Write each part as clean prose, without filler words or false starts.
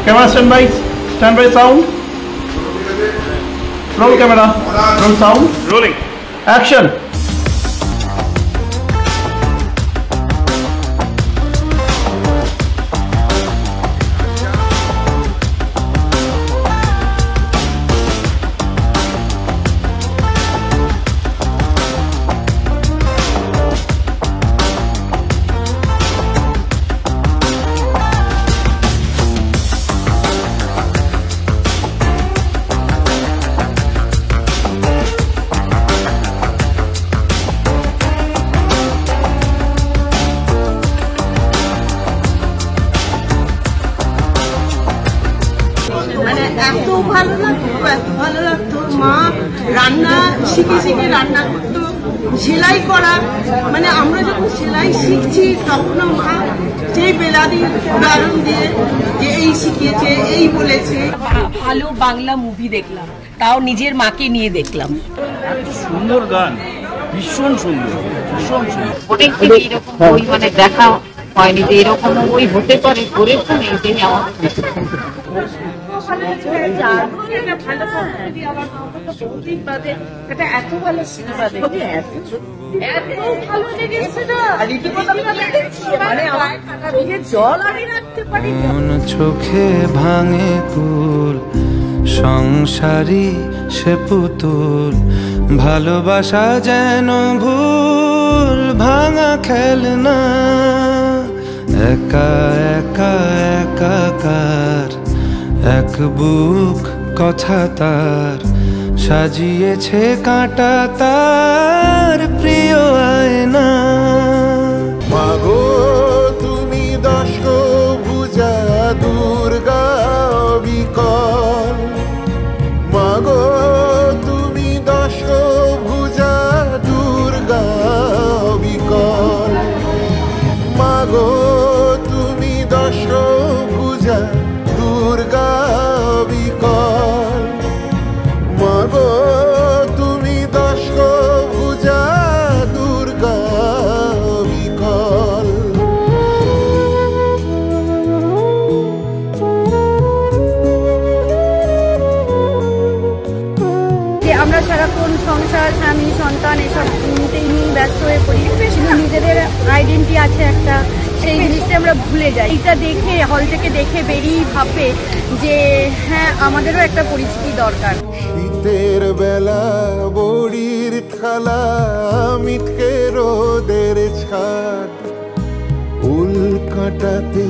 Camera stand by sound. Roll camera, roll sound. Rolling. Action. এত ভালো লাগতো মা রান্না শিখে রান্না করতো, সেলাই করা, মানে আমরা যখন সেলাই শিখছি তখন মা সেই বেলাদির উদাহরণ দিয়ে যে এই শিখিয়েছে, এই বলেছে। ভালো বাংলা মুভি দেখলাম, তাও নিজের মাকে নিয়ে দেখলাম। সুন্দর গান, ভীষণ সুন্দর, ভীষণ সুন্দর। এরকম বই মানে দেখা হয়নি যে এরকম বই হতে পারে, করেছেন এটাই আমার এত ভালো সিনেমা দেখে এত ভালো লেগেছে না, জল আমি রাখতে পারি। চোখে ভাঙে কুল সংসারী সে পুতুল, ভালোবাসা যেন ভুল ভাঙা খেলনা, একা একা একাকার এক বুক কথা তার, সাজিয়েছে কাঁটা তার প্রিয় আয়না। মাগো তুমি দশভুজা দুর্গা বিকল, মাগো তুমি দশভুজা দুর্গা বিকল, মাগো তুমি দশভুজা দুর্গা বিকল, মাগো তুমি দশভুজা দুর্গা বিকল। আমরা সারাক্ষণ সংসার, স্বামী, সন্তান এসব নিয়ে ব্যস্ত হয়ে পড়ি, কিন্তু নিজেদের আইডেন্টি আছে একটা, সেই জিনিসটা আমরা ভুলে যাই। এটা দেখে, হল থেকে দেখে বেরিয়ে ভাবে যে হ্যাঁ আমাদেরও একটা পরিচিতি দরকার। শীতের বেলা বড়ির থালা, মিটকে রোদের ছাদ, উল কাটাতে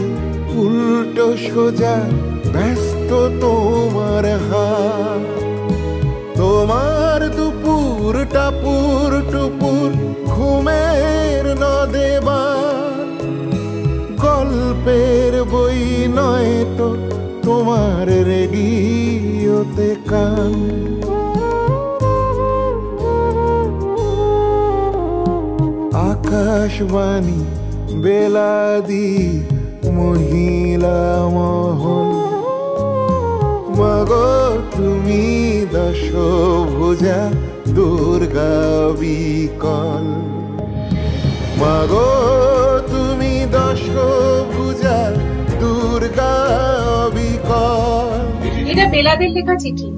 উল্টো সোজা ব্যস্ত তোমার হাত, তোমার দুপুর টাপুর টুপুর ঘুমের নদেবা, গল্পের বই নয় তো তোমার রেডিওতে কান, আকাশবাণী বেলাদি মহিলা মহল, মাগো তুমি দশভুজা দুর্গা বিকল, মাগো তুমি দশভুজা দুর্গা বিকল। এটা বেলাদের লেখা চিঠি,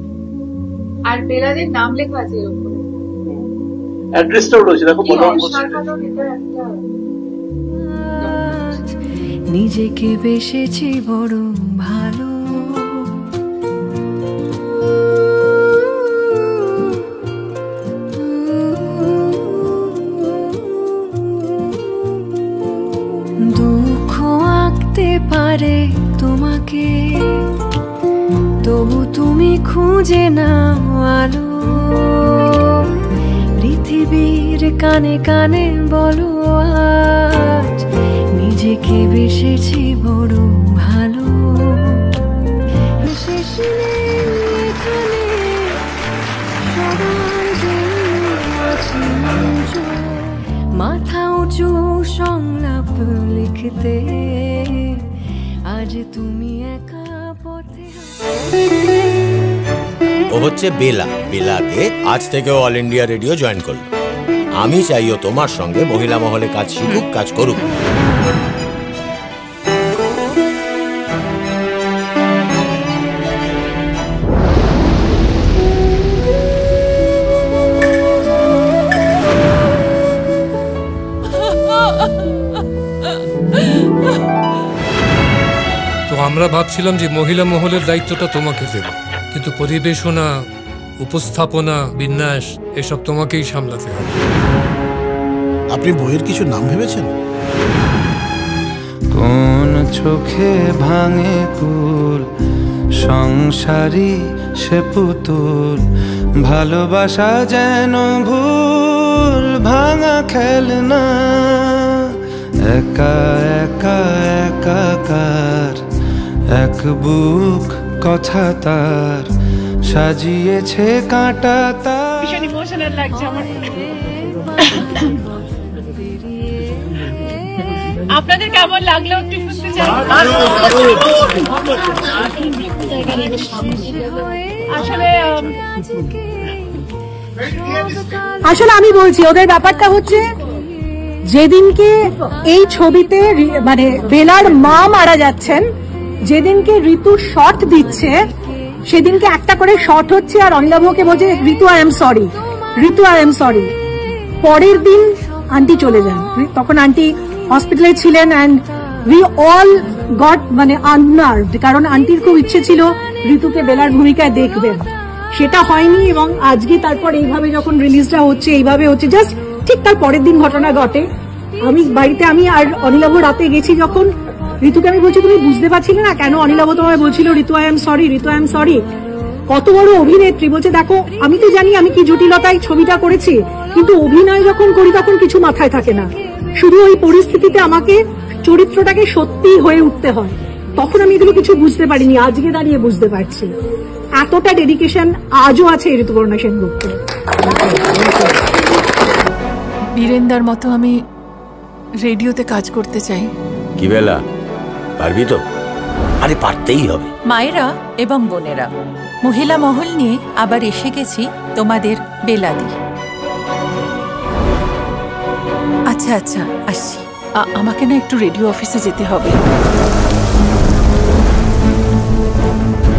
আর বেলাদের নাম লেখা আছে এর উপরে, অ্যাড্রেসটাও রয়েছে, দেখো বলরাম করছে। নিজেকে বেসেছি বড় ভালো, দুঃখ আঁকতে পারে তোমাকে, তবু তুমি খুঁজে নাও আলো, পৃথিবীর কানে কানে বলো আজ নিজেকে বেসেছি বড় ভালো। মাথা উঁচু সংলাপ লিখতে আজ তুমি একা পথে। ও হচ্ছে বেলা, বেলাকে আজ থেকে অল ইন্ডিয়া রেডিও জয়েন করলো। আমি চাইও তোমার সঙ্গে মহিলা মহলে কাজ শিখুক, কাজ করুক। আমরা ভাবছিলাম যে মহিলা মহলের দায়িত্বটা তোমাকে দেব, কিন্তু পরিবেশনা, উপস্থাপনা, বিন্যাস এসব তোমাকেই সামলাতে হবে। আপনি বইয়ের কিছু নাম ভেবেছেন? কোন চোখে ভাঙে কুল, সংসারী সে পুতুল, ভালোবাসা যেন ভুল ভাঙা খেলনা, একা একা একাকার এক বুক কথা তার, সাজিয়েছে কাঁটা তার। ভীষণ ইমোশনাল লাগছে আমার। আপনাদের কেমন লাগলো একটু শুনতে চাই। আসলে আমি বলছি ওদের ব্যাপারটা হচ্ছে যেদিনকে এই ছবিতে মানে বেলার মা মারা যাচ্ছেন, যেদিনকে ঋতু শট দিচ্ছে সেদিনকে একটা করে শট হচ্ছে আর অনিলাভকে বলছে Ritu I am sorry, Ritu I am sorry. পরের দিন আন্টি চলে যান, তখন আন্টি হসপিটালে ছিলেন অ্যান্ড উই অল গট মানে আননার্ভড, কারণ আন্টির খুব ইচ্ছে ছিল ঋতুকে বেলার ভূমিকায় দেখবেন, সেটা হয়নি। এবং আজকে তারপর এইভাবে যখন রিলিজটা হচ্ছে, এইভাবে হচ্ছে, জাস্ট ঠিক তার পরের দিন ঘটনা ঘটে। আমি বাড়িতে, আমি আর অনিলাভ রাতে গেছি যখন, ঋতুকে আমি বলছি তুমি বুঝতে পারছিলে না কেন অনিলাভ তোমায় বলছিল Ritu I am sorry, Ritu I am sorry. কত বড় অভিনেত্রী, বলছে দেখো আমি তো জানি আমি কি জটিলতায় ছবিটা করেছি, কিন্তু অভিনয় যখন করি তখন কিছু মাথায় থাকে না, শুধু ওই পরিস্থিতিতে আমাকে চরিত্রটাকে সত্যি হয়ে উঠতে হয়। তখন আমি এগুলো কিছু বুঝতে পারিনি, আজকে দাঁড়িয়ে বুঝতে পারছি। এতটা ডেডিকেশন আজও আছে ঋতুপর্ণা সেনগুপ্ত। বীরেন্দার মতো আমি রেডিওতে কাজ করতে চাই। কি বেলা, পারবি তো? আরে পারতেই হবে। মায়েরা এবং বোনেরা, মহিলা মহল নিয়ে আবার এসে গেছি তোমাদের বেলাদি। আচ্ছা আচ্ছা আসছি, আমাকে না একটু রেডিও অফিসে যেতে হবে।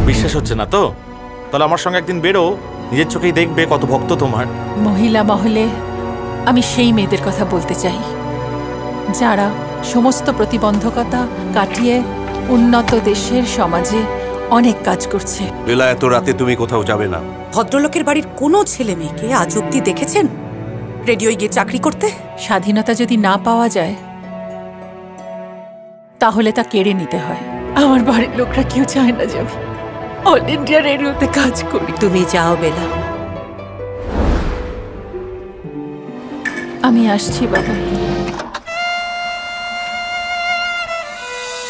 বিশ্বাস হচ্ছে না তো? তাহলে আমার সঙ্গে একদিন বেরো, নিজের চোখেই দেখবে কত ভক্ত তোমার। মহিলা মহলে আমি সেই মেয়েদের কথা বলতে চাই যারা সমস্ত প্রতিবন্ধকতা কাটিয়ে উন্নত দেশের সমাজে অনেক কাজ করছে। বেলা, এত রাতে তুমি কোথাও যাবে না। ভদ্রলোকের বাড়ির কোনো ছেলে মেয়েকে আজ অব্দি দেখেছেন রেডিওয় গিয়ে চাকরি করতে? স্বাধীনতা যদি না পাওয়া যায় তাহলে তা কেড়ে নিতে হয়। আমার বাড়ির লোকরা কেউ চায় না যে আমি অল ইন্ডিয়া রেডিওতে কাজ করি। তুমি যাও বেলা। আমি আসছি বাবা।